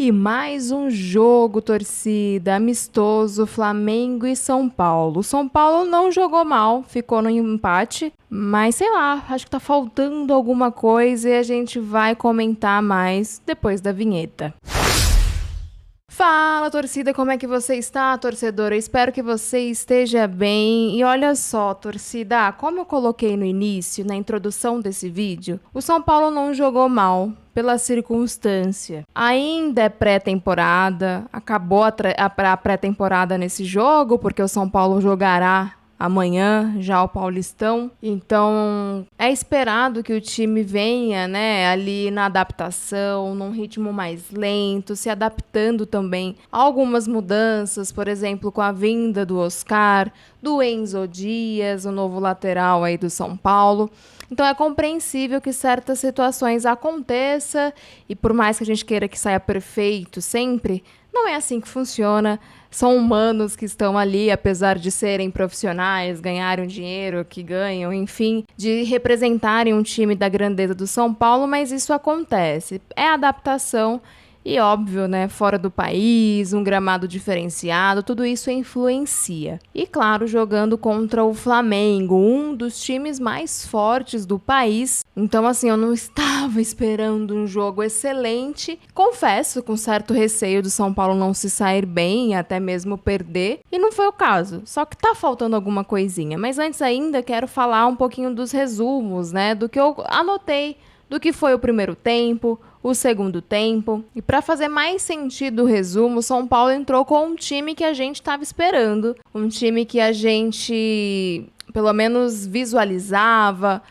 E mais um jogo, torcida, amistoso, Flamengo e São Paulo. O São Paulo não jogou mal, ficou no empate, mas sei lá, acho que tá faltando alguma coisa e a gente vai comentar mais depois da vinheta. Fala, torcida, como é que você está, torcedora? Eu espero que você esteja bem. E olha só, torcida, como eu coloquei no início, na introdução desse vídeo, o São Paulo não jogou mal pela circunstância. Ainda é pré-temporada, acabou a pré-temporada nesse jogo, porque o São Paulo jogará amanhã já o Paulistão, então é esperado que o time venha, né, ali na adaptação, num ritmo mais lento, se adaptando também a algumas mudanças, por exemplo, com a vinda do Oscar, do Enzo Dias, o novo lateral aí do São Paulo. Então é compreensível que certas situações aconteçam e por mais que a gente queira que saia perfeito sempre, não é assim que funciona. São humanos que estão ali, apesar de serem profissionais, ganharem o dinheiro que ganham, enfim, de representarem um time da grandeza do São Paulo, mas isso acontece. É adaptação e, óbvio, né, fora do país, um gramado diferenciado, tudo isso influencia. E, claro, jogando contra o Flamengo, um dos times mais fortes do país. Então, assim, eu não estava esperando um jogo excelente. Confesso, com certo receio do São Paulo não se sair bem, até mesmo perder. E não foi o caso. Só que tá faltando alguma coisinha. Mas antes ainda, quero falar um pouquinho dos resumos, né, do que eu anotei, do que foi o primeiro tempo, o segundo tempo. E para fazer mais sentido o resumo, o São Paulo entrou com um time que a gente estava esperando, um time que a gente, pelo menos, visualizava,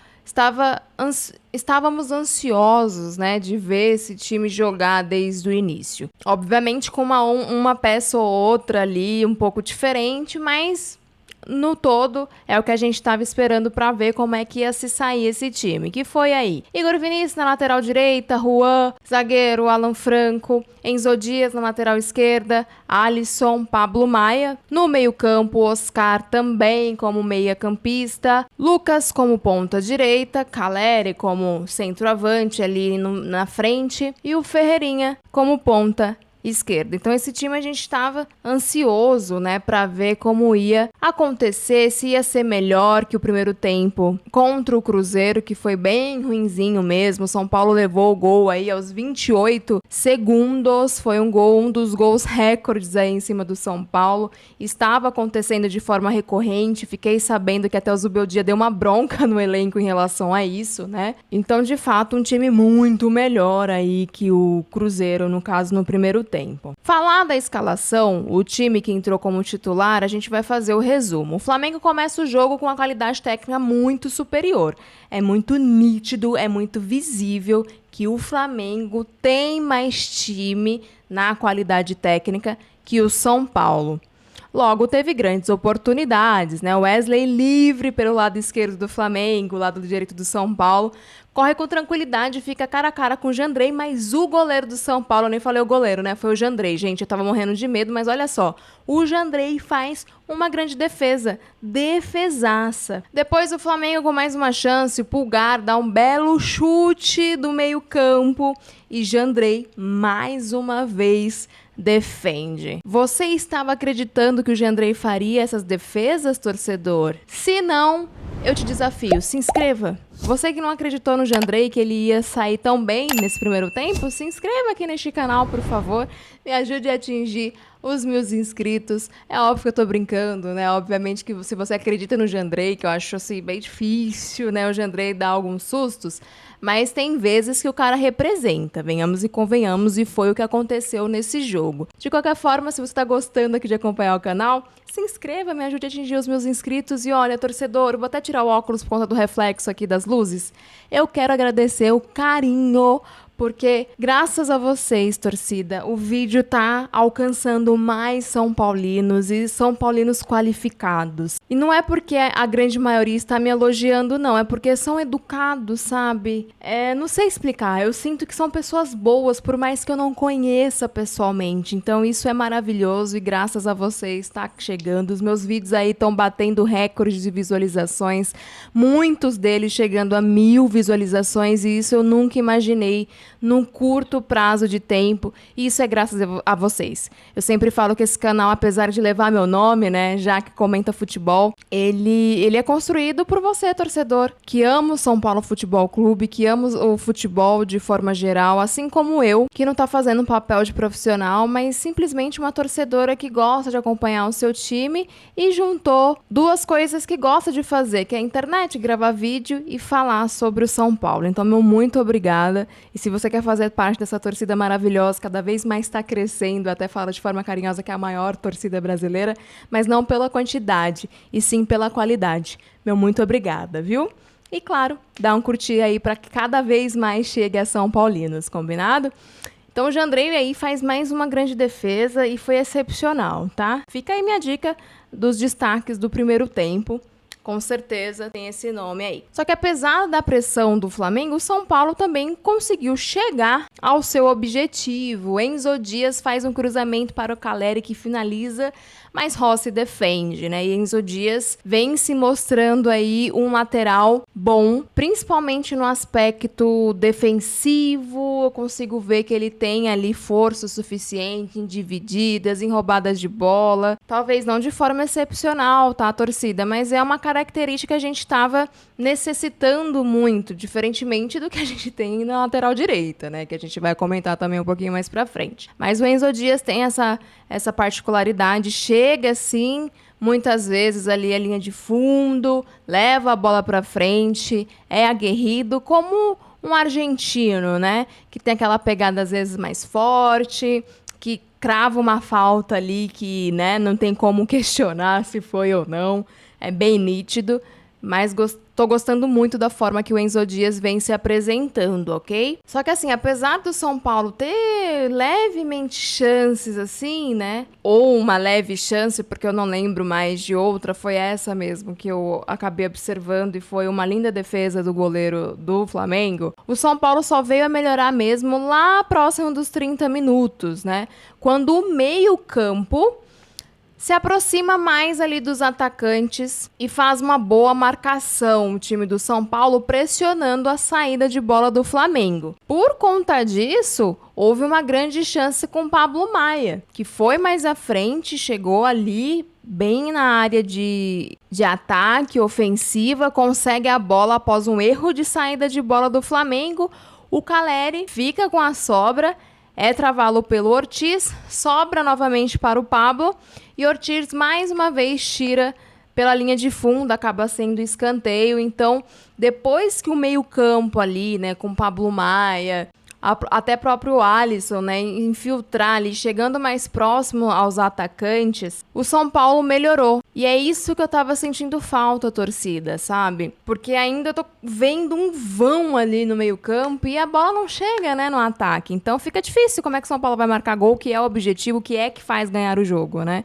estávamos ansiosos, né, de ver esse time jogar desde o início. Obviamente com uma peça ou outra ali um pouco diferente, mas no todo, é o que a gente estava esperando para ver como é que ia se sair esse time. Que foi aí: Igor Vinícius na lateral direita, Juan, zagueiro, Alan Franco, Enzo Dias na lateral esquerda, Alisson, Pablo Maia. No meio-campo, Oscar também como meia-campista, Lucas como ponta direita, Caleri como centroavante ali na frente e o Ferreirinha como ponta esquerda. Então esse time a gente estava ansioso, né, para ver como ia acontecer, se ia ser melhor que o primeiro tempo contra o Cruzeiro, que foi bem ruinzinho mesmo. São Paulo levou o gol aí aos 28 segundos, foi um dos gols recordes aí em cima do São Paulo. Estava acontecendo de forma recorrente, fiquei sabendo que até o Zubeldia deu uma bronca no elenco em relação a isso, né? Então, de fato, um time muito melhor aí que o Cruzeiro, no caso, no primeiro tempo. Falar da escalação, o time que entrou como titular, a gente vai fazer o resumo. O Flamengo começa o jogo com uma qualidade técnica muito superior. É muito nítido, é muito visível que o Flamengo tem mais time na qualidade técnica que o São Paulo. Logo, teve grandes oportunidades, né? O Wesley livre pelo lado esquerdo do Flamengo, lado direito do São Paulo, corre com tranquilidade, fica cara a cara com o Jandrei, mas o goleiro do São Paulo, eu nem falei o goleiro, né? Foi o Jandrei, gente, eu tava morrendo de medo, mas olha só, o Jandrei faz uma grande defesa, defesaça. Depois o Flamengo com mais uma chance, o Pulgar dá um belo chute do meio campo e Jandrei, mais uma vez, defende. Você estava acreditando que o Jandrei faria essas defesas, torcedor? Se não, eu te desafio, se inscreva. Você que não acreditou no Jandrei, que ele ia sair tão bem nesse primeiro tempo, se inscreva aqui neste canal, por favor. Me ajude a atingir os 1.000 inscritos. É óbvio que eu tô brincando, né? Obviamente que se você acredita no Jandrei, que eu acho assim bem difícil, né? O Jandrei dá alguns sustos, mas tem vezes que o cara representa, venhamos e convenhamos, e foi o que aconteceu nesse jogo. De qualquer forma, se você tá gostando aqui de acompanhar o canal, se inscreva, me ajude a atingir os 1.000 inscritos. E olha, torcedor, eu vou até tirar o óculos por conta do reflexo aqui das luzes. Eu quero agradecer o carinho, porque graças a vocês, torcida, o vídeo tá alcançando mais São Paulinos e São Paulinos qualificados. E não é porque a grande maioria está me elogiando, não. É porque são educados, sabe? Não sei explicar. Eu sinto que são pessoas boas, por mais que eu não conheça pessoalmente. Então isso é maravilhoso e graças a vocês tá chegando. Os meus vídeos aí estão batendo recordes de visualizações. Muitos deles chegando a 1.000 visualizações e isso eu nunca imaginei num curto prazo de tempo. E isso é graças a vocês. Eu sempre falo que esse canal, apesar de levar meu nome, né, já que comenta futebol, ele é construído por você, torcedor, que ama o São Paulo Futebol Clube, que ama o futebol de forma geral, assim como eu, que não tá fazendo um papel de profissional, mas simplesmente uma torcedora que gosta de acompanhar o seu time e juntou duas coisas que gosta de fazer, que é a internet, gravar vídeo e falar sobre o São Paulo. Então, meu muito obrigada. E se você quer fazer parte dessa torcida maravilhosa, cada vez mais está crescendo, até fala de forma carinhosa que é a maior torcida brasileira, mas não pela quantidade, e sim pela qualidade. Meu muito obrigada, viu? E claro, dá um curtir aí para que cada vez mais chegue a São Paulinos, combinado? Então o Jandrei aí faz mais uma grande defesa e foi excepcional, tá? Fica aí minha dica dos destaques do primeiro tempo. Com certeza tem esse nome aí. Só que apesar da pressão do Flamengo, o São Paulo também conseguiu chegar ao seu objetivo. Enzo Dias faz um cruzamento para o Calleri que finaliza, mas Rossi defende, né? E Enzo Dias vem se mostrando aí um lateral bom, principalmente no aspecto defensivo. Eu consigo ver que ele tem ali força suficiente em divididas, em roubadas de bola. Talvez não de forma excepcional, tá, torcida? Mas é uma característica que a gente estava necessitando muito, diferentemente do que a gente tem na lateral direita, né? Que a gente vai comentar também um pouquinho mais pra frente. Mas o Enzo Dias tem essa particularidade, chega assim, muitas vezes ali a linha de fundo, leva a bola pra frente, é aguerrido como um argentino, né? Que tem aquela pegada às vezes mais forte, que crava uma falta ali que, né, não tem como questionar se foi ou não. É bem nítido, mas tô gostando muito da forma que o Enzo Dias vem se apresentando, ok? Só que assim, apesar do São Paulo ter levemente chances assim, né? Ou uma leve chance, porque eu não lembro mais de outra, foi essa mesmo que eu acabei observando e foi uma linda defesa do goleiro do Flamengo. O São Paulo só veio a melhorar mesmo lá próximo dos 30 minutos, né? Quando o meio-campo se aproxima mais ali dos atacantes e faz uma boa marcação, o time do São Paulo pressionando a saída de bola do Flamengo. Por conta disso, houve uma grande chance com Pablo Maia, que foi mais à frente, chegou ali bem na área de ataque, ofensiva, consegue a bola após um erro de saída de bola do Flamengo. O Calleri fica com a sobra, é travado pelo Ortiz, sobra novamente para o Pablo e Ortiz mais uma vez tira pela linha de fundo, acaba sendo escanteio. Então, depois que o meio-campo ali, né, com Pablo Maia, até próprio Alisson, né, infiltrar ali, chegando mais próximo aos atacantes, o São Paulo melhorou. E é isso que eu tava sentindo falta, torcida, sabe? Porque ainda eu tô vendo um vão ali no meio-campo e a bola não chega, né, no ataque. Então fica difícil como é que o São Paulo vai marcar gol, que é o objetivo, que é que faz ganhar o jogo, né?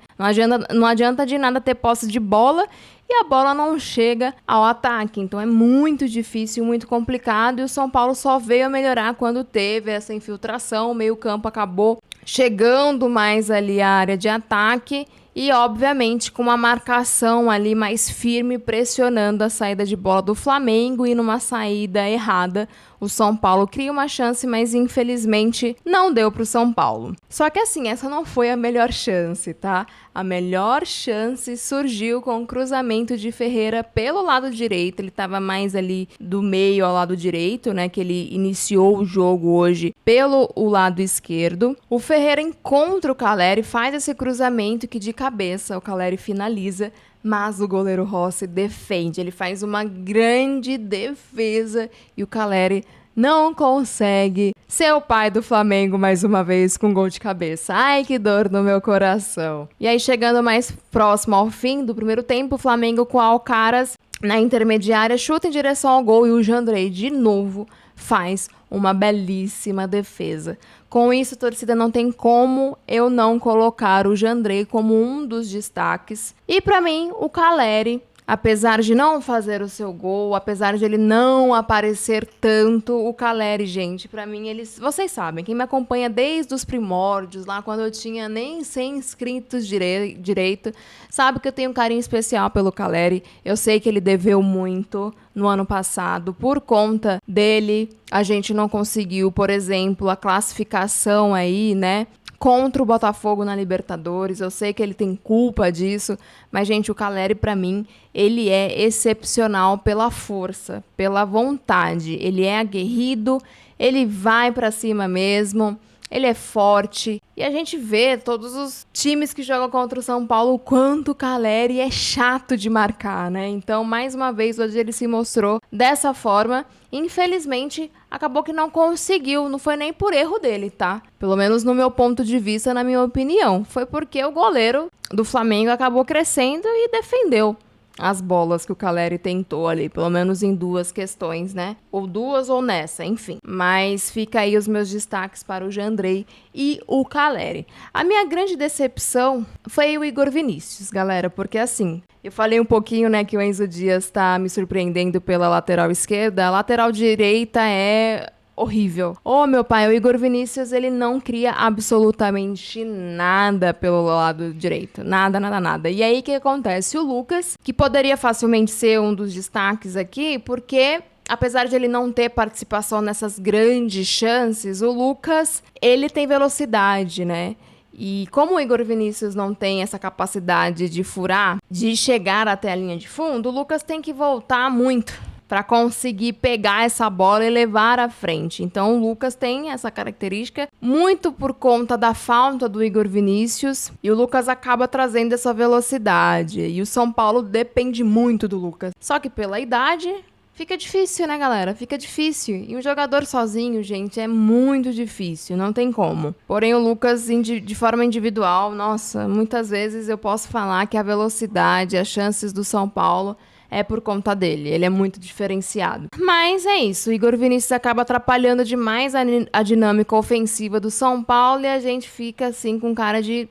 Não adianta de nada ter posse de bola e a bola não chega ao ataque. Então é muito difícil, muito complicado, e o São Paulo só veio a melhorar quando teve essa infiltração. O meio-campo acabou chegando mais ali à área de ataque e, obviamente, com uma marcação ali mais firme, pressionando a saída de bola do Flamengo, e numa saída errada, o São Paulo cria uma chance, mas infelizmente não deu para o São Paulo. Só que assim, essa não foi a melhor chance, tá? A melhor chance surgiu com o cruzamento de Ferreira pelo lado direito. Ele estava mais ali do meio ao lado direito, né? Que ele iniciou o jogo hoje pelo o lado esquerdo. O Ferreira encontra o Calleri, faz esse cruzamento que de cabeça o Calleri finaliza, mas o goleiro Rossi defende. Ele faz uma grande defesa e o Calleri não consegue ser o pai do Flamengo mais uma vez com gol de cabeça. Ai, que dor no meu coração. E aí, chegando mais próximo ao fim do primeiro tempo, o Flamengo com Alcaraz na intermediária chuta em direção ao gol e o Jandrei de novo faz uma belíssima defesa. Com isso, a torcida, não tem como eu não colocar o Jandrei como um dos destaques. E para mim, o Calleri apesar de não fazer o seu gol, apesar de ele não aparecer tanto, o Caleri, gente, pra mim, vocês sabem, quem me acompanha desde os primórdios, lá quando eu tinha nem 100 inscritos direito, sabe que eu tenho um carinho especial pelo Caleri. Eu sei que ele deveu muito no ano passado. Por conta dele, a gente não conseguiu, por exemplo, a classificação aí, né? Contra o Botafogo na Libertadores. Eu sei que ele tem culpa disso, mas, gente, o Caleri, pra mim, ele é excepcional pela força, pela vontade. Ele é aguerrido, ele vai pra cima mesmo, ele é forte. E a gente vê todos os times que jogam contra o São Paulo, o quanto o Caleri é chato de marcar, né? Então, mais uma vez, hoje ele se mostrou dessa forma. Infelizmente, acabou que não conseguiu. Não foi nem por erro dele, tá? Pelo menos no meu ponto de vista, na minha opinião. Foi porque o goleiro do Flamengo acabou crescendo e defendeu as bolas que o Caleri tentou ali, pelo menos em 2 questões, né? Ou 2 ou nessa, enfim. Mas fica aí os meus destaques para o Jandrei e o Caleri. A minha grande decepção foi o Igor Vinícius, galera, porque assim, eu falei um pouquinho, né, que o Enzo Dias tá me surpreendendo pela lateral esquerda. A lateral direita é horrível. Ô, meu pai, o Igor Vinícius, ele não cria absolutamente nada pelo lado direito. Nada, nada, nada. E aí, o que acontece? O Lucas, que poderia facilmente ser um dos destaques aqui, porque apesar de ele não ter participação nessas grandes chances, o Lucas, ele tem velocidade, né? E como o Igor Vinícius não tem essa capacidade de furar, de chegar até a linha de fundo, o Lucas tem que voltar muito para conseguir pegar essa bola e levar à frente. Então o Lucas tem essa característica muito por conta da falta do Igor Vinícius, e o Lucas acaba trazendo essa velocidade. E o São Paulo depende muito do Lucas. Só que pela idade fica difícil, né, galera? Fica difícil. E um jogador sozinho, gente, é muito difícil. Não tem como. Porém, o Lucas, de forma individual, nossa, muitas vezes eu posso falar que a velocidade, as chances do São Paulo é por conta dele. Ele é muito diferenciado. Mas é isso. O Igor Vinícius acaba atrapalhando demais a dinâmica ofensiva do São Paulo e a gente fica assim com cara de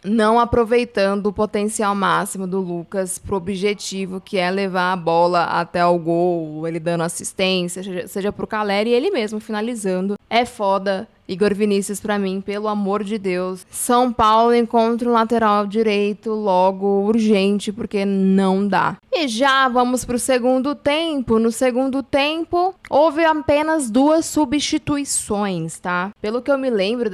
não aproveitando o potencial máximo do Lucas pro objetivo, que é levar a bola até o gol, ele dando assistência, seja pro Caleri e ele mesmo finalizando. É foda. Igor Vinícius, pra mim, pelo amor de Deus. São Paulo encontra um lateral direito logo urgente, porque não dá. E já vamos pro segundo tempo. No segundo tempo, houve apenas 2 substituições, tá? Pelo que eu me lembro,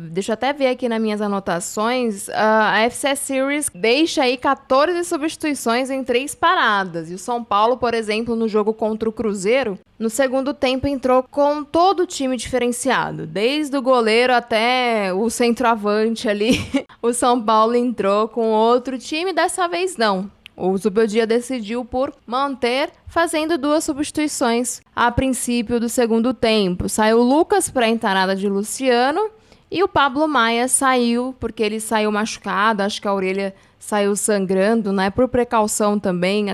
deixa eu até ver aqui nas minhas anotações, a FC Series deixa aí 14 substituições em 3 paradas. E o São Paulo, por exemplo, no jogo contra o Cruzeiro, no segundo tempo entrou com todo o time diferenciado, desde o goleiro até o centroavante ali. O São Paulo entrou com outro time, dessa vez não. O Zubeldia decidiu por manter, fazendo 2 substituições a princípio do segundo tempo. Saiu o Lucas para a entrada de Luciano e o Pablo Maia saiu porque ele saiu machucado, acho que a orelha saiu sangrando, né? Por precaução também,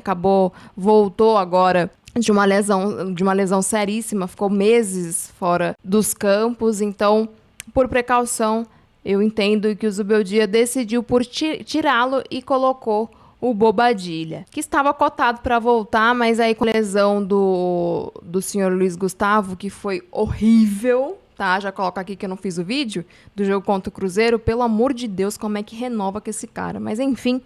voltou agora de uma lesão seríssima, ficou meses fora dos campos. Então, por precaução, eu entendo que o Zubeldia decidiu por tirá-lo e colocou o Bobadilla, que estava cotado para voltar, mas aí com a lesão do senhor Luiz Gustavo, que foi horrível, tá? Já coloco aqui que eu não fiz o vídeo do jogo contra o Cruzeiro. Pelo amor de Deus, como é que renova com esse cara? Mas enfim,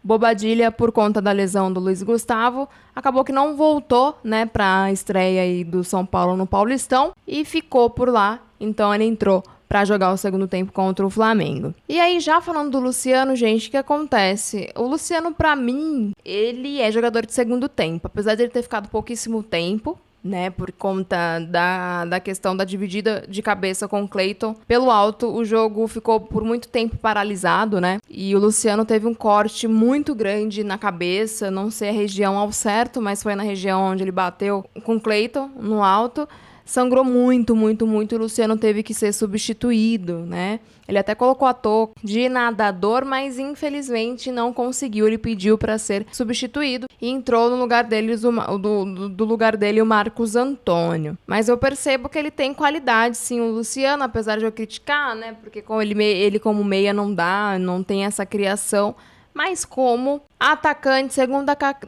Bobadilla, por conta da lesão do Luiz Gustavo, acabou que não voltou, né, para a estreia aí do São Paulo no Paulistão e ficou por lá. Então ele entrou para jogar o segundo tempo contra o Flamengo. E aí, já falando do Luciano, gente, o que acontece? O Luciano, para mim, ele é jogador de segundo tempo, apesar de ele ter ficado pouquíssimo tempo, né, por conta da questão da dividida de cabeça com o Cleiton. Pelo alto, o jogo ficou por muito tempo paralisado, né, e o Luciano teve um corte muito grande na cabeça, não sei a região ao certo, mas foi na região onde ele bateu com o Cleiton, no alto. Sangrou muito, muito, muito. O Luciano teve que ser substituído, né? Ele até colocou a touca de nadador, mas infelizmente não conseguiu. Ele pediu para ser substituído e entrou no lugar dele, do lugar dele o Marcos Antônio. Mas eu percebo que ele tem qualidade, sim, o Luciano, apesar de eu criticar, né? Porque com ele como meia não dá, não tem essa criação. Mas como Atacante,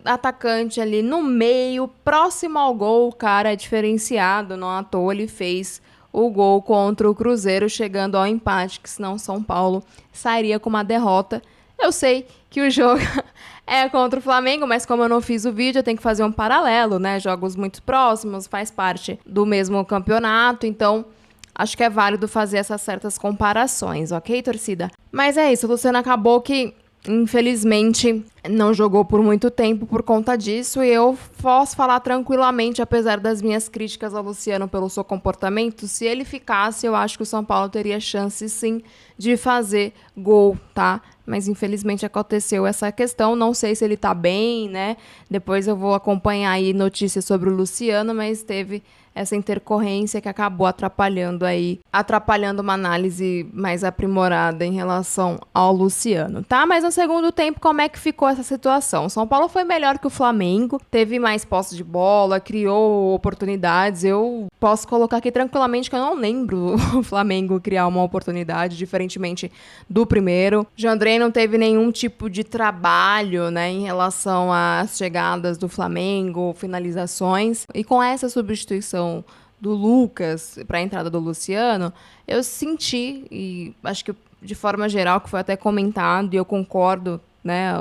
atacante ali no meio, próximo ao gol, o cara é diferenciado, não à toa ele fez o gol contra o Cruzeiro, chegando ao empate, que senão São Paulo sairia com uma derrota. Eu sei que o jogo é contra o Flamengo, mas como eu não fiz o vídeo, eu tenho que fazer um paralelo, né? Jogos muito próximos, faz parte do mesmo campeonato, então acho que é válido fazer essas certas comparações, ok, torcida? Mas é isso, o Luciano acabou que, infelizmente, não jogou por muito tempo por conta disso, e eu posso falar tranquilamente, apesar das minhas críticas ao Luciano pelo seu comportamento, se ele ficasse, eu acho que o São Paulo teria chance, sim, de fazer gol, tá? Mas infelizmente aconteceu essa questão, não sei se ele tá bem, né? Depois eu vou acompanhar aí notícias sobre o Luciano, mas teve essa intercorrência que acabou atrapalhando uma análise mais aprimorada em relação ao Luciano, tá? Mas no segundo tempo, como é que ficou essa situação? O São Paulo foi melhor que o Flamengo, teve mais posse de bola, criou oportunidades. Eu posso colocar aqui tranquilamente que eu não lembro o Flamengo criar uma oportunidade, diferentemente do primeiro. Jandrei não teve nenhum tipo de trabalho, né, em relação às chegadas do Flamengo, finalizações. E com essa substituição do Lucas para a entrada do Luciano, eu senti, e acho que de forma geral, que foi até comentado, e eu concordo, né,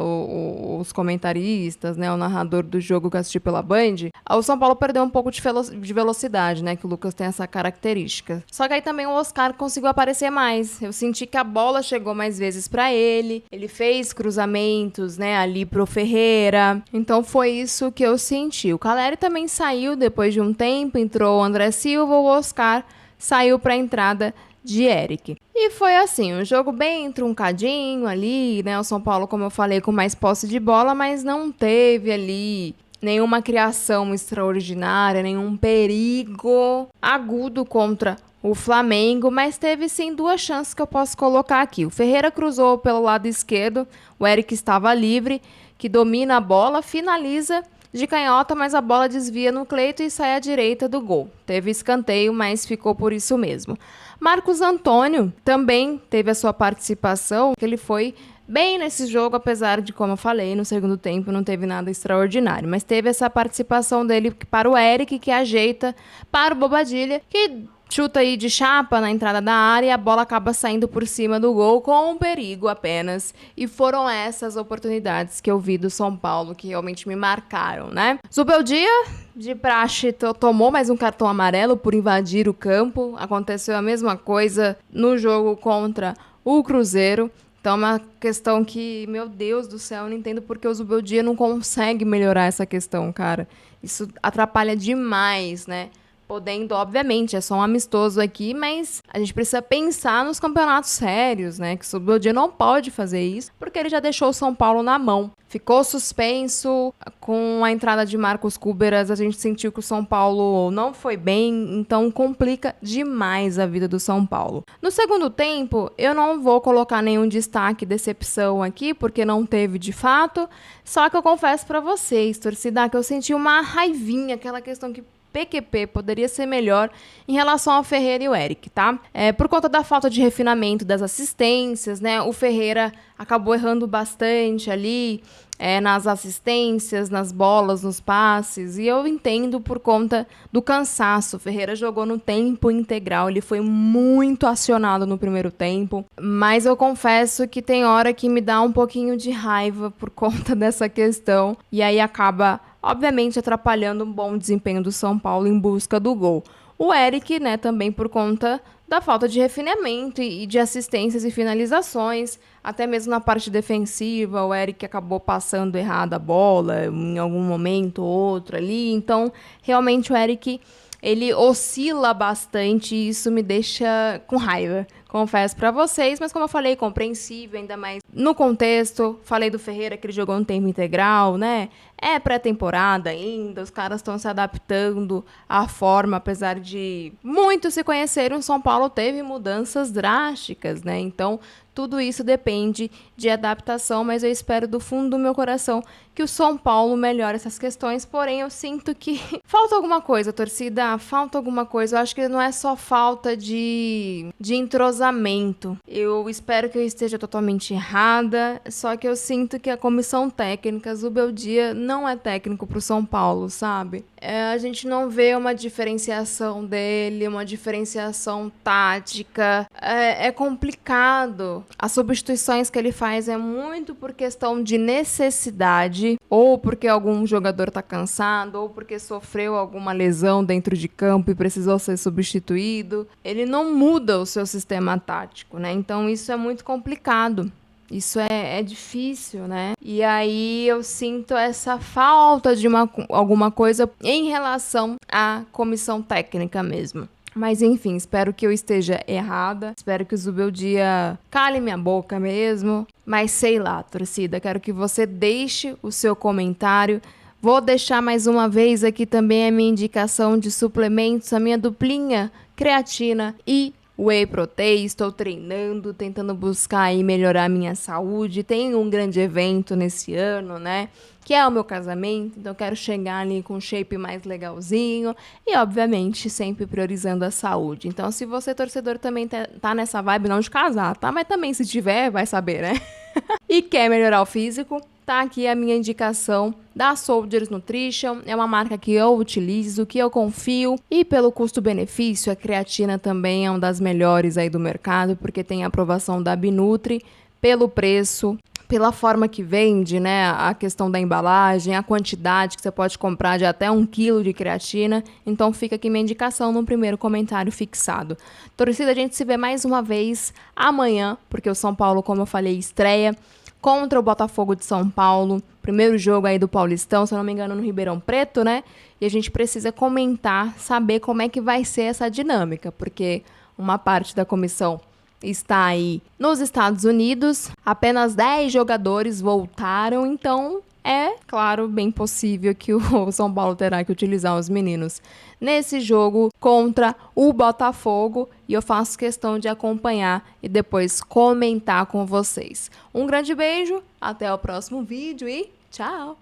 os comentaristas, né, o narrador do jogo que eu assisti pela Band, o São Paulo perdeu um pouco de velocidade, né, que o Lucas tem essa característica. Só que aí também o Oscar conseguiu aparecer mais. Eu senti que a bola chegou mais vezes para ele fez cruzamentos, né, ali pro Ferreira. Então foi isso que eu senti. O Calleri também saiu depois de um tempo, entrou o André Silva, o Oscar saiu para a entrada de Eric. E foi assim, um jogo bem truncadinho ali, né? O São Paulo, como eu falei, com mais posse de bola, mas não teve ali nenhuma criação extraordinária, nenhum perigo agudo contra o Flamengo, mas teve sim duas chances que eu posso colocar aqui. O Ferreira cruzou pelo lado esquerdo, o Eric estava livre, que domina a bola, finaliza de canhota, mas a bola desvia no Cleiton e sai à direita do gol. Teve escanteio, mas ficou por isso mesmo. Marcos Antônio também teve a sua participação, que ele foi bem nesse jogo, apesar de, como eu falei, no segundo tempo não teve nada extraordinário. Mas teve essa participação dele para o Eric, que ajeita para o Bobadilha, que chuta aí de chapa na entrada da área e a bola acaba saindo por cima do gol com um perigo apenas. E foram essas oportunidades que eu vi do São Paulo que realmente me marcaram, né? Zubeldia, de praxe, tomou mais um cartão amarelo por invadir o campo. Aconteceu a mesma coisa no jogo contra o Cruzeiro. Então é uma questão que, meu Deus do céu, eu não entendo porque o Zubeldia não consegue melhorar essa questão, cara. Isso atrapalha demais, né? Podendo, obviamente, é só um amistoso aqui, mas a gente precisa pensar nos campeonatos sérios, né? Que o Zubeldia não pode fazer isso, porque ele já deixou o São Paulo na mão. Ficou suspenso com a entrada de Marcos Cúberas, a gente sentiu que o São Paulo não foi bem, então complica demais a vida do São Paulo. No segundo tempo, eu não vou colocar nenhum destaque, decepção aqui, porque não teve de fato, só que eu confesso pra vocês, torcida, que eu senti uma raivinha, aquela questão que PQP poderia ser melhor em relação ao Ferreira e o Eric, tá? Por conta da falta de refinamento das assistências, né? O Ferreira acabou errando bastante ali nas assistências, nas bolas, nos passes, e eu entendo por conta do cansaço. O Ferreira jogou no tempo integral, ele foi muito acionado no primeiro tempo, mas eu confesso que tem hora que me dá um pouquinho de raiva por conta dessa questão, e aí acaba obviamente atrapalhando um bom desempenho do São Paulo em busca do gol. O Eric, né, também por conta da falta de refinamento e de assistências e finalizações, até mesmo na parte defensiva, o Eric acabou passando errado a bola em algum momento ou outro ali, então realmente o Eric, ele oscila bastante e isso me deixa com raiva. Confesso pra vocês, mas como eu falei, compreensível, ainda mais no contexto. Falei do Ferreira, que ele jogou um tempo integral, né? É pré-temporada ainda, os caras estão se adaptando à forma, apesar de muitos se conhecerem, o São Paulo teve mudanças drásticas, né? Então, tudo isso depende de adaptação, mas eu espero do fundo do meu coração que o São Paulo melhore essas questões, porém eu sinto que falta alguma coisa, torcida, falta alguma coisa. Eu acho que não é só falta de entrosamento, entrosamento. Eu espero que eu esteja totalmente errada, só que eu sinto que a comissão técnica, Zubeldia, não é técnico pro São Paulo, sabe? A gente não vê uma diferenciação dele, uma diferenciação tática. É complicado. As substituições que ele faz é muito por questão de necessidade, ou porque algum jogador tá cansado, ou porque sofreu alguma lesão dentro de campo e precisou ser substituído. Ele não muda o seu sistema tático, né? Então isso é muito complicado. Isso é difícil, né? E aí eu sinto essa falta de alguma coisa em relação à comissão técnica mesmo. Mas enfim, espero que eu esteja errada. Espero que o Zubeldia cale minha boca mesmo. Mas sei lá, torcida, quero que você deixe o seu comentário. Vou deixar mais uma vez aqui também a minha indicação de suplementos, a minha duplinha creatina e whey protein. Estou treinando, tentando buscar aí melhorar a minha saúde. Tem um grande evento nesse ano, né? Que é o meu casamento, então eu quero chegar ali com um shape mais legalzinho e, obviamente, sempre priorizando a saúde. Então, se você, torcedor, também tá nessa vibe, não de casar, tá? Mas também, se tiver, vai saber, né? E quer melhorar o físico, tá aqui a minha indicação da Soldiers Nutrition. É uma marca que eu utilizo, que eu confio, e pelo custo-benefício, a creatina também é uma das melhores aí do mercado, porque tem a aprovação da Binutri, pelo preço, pela forma que vende, né, a questão da embalagem, a quantidade que você pode comprar de até 1 quilo de creatina. Então fica aqui minha indicação no primeiro comentário fixado. Torcida, a gente se vê mais uma vez amanhã, porque o São Paulo, como eu falei, estreia contra o Botafogo de São Paulo. Primeiro jogo aí do Paulistão, se eu não me engano, no Ribeirão Preto, né? E a gente precisa comentar, saber como é que vai ser essa dinâmica, porque uma parte da comissão está aí nos Estados Unidos, apenas 10 jogadores voltaram, então é, claro, bem possível que o São Paulo terá que utilizar os meninos nesse jogo contra o Botafogo, e eu faço questão de acompanhar e depois comentar com vocês. Um grande beijo, até o próximo vídeo e tchau!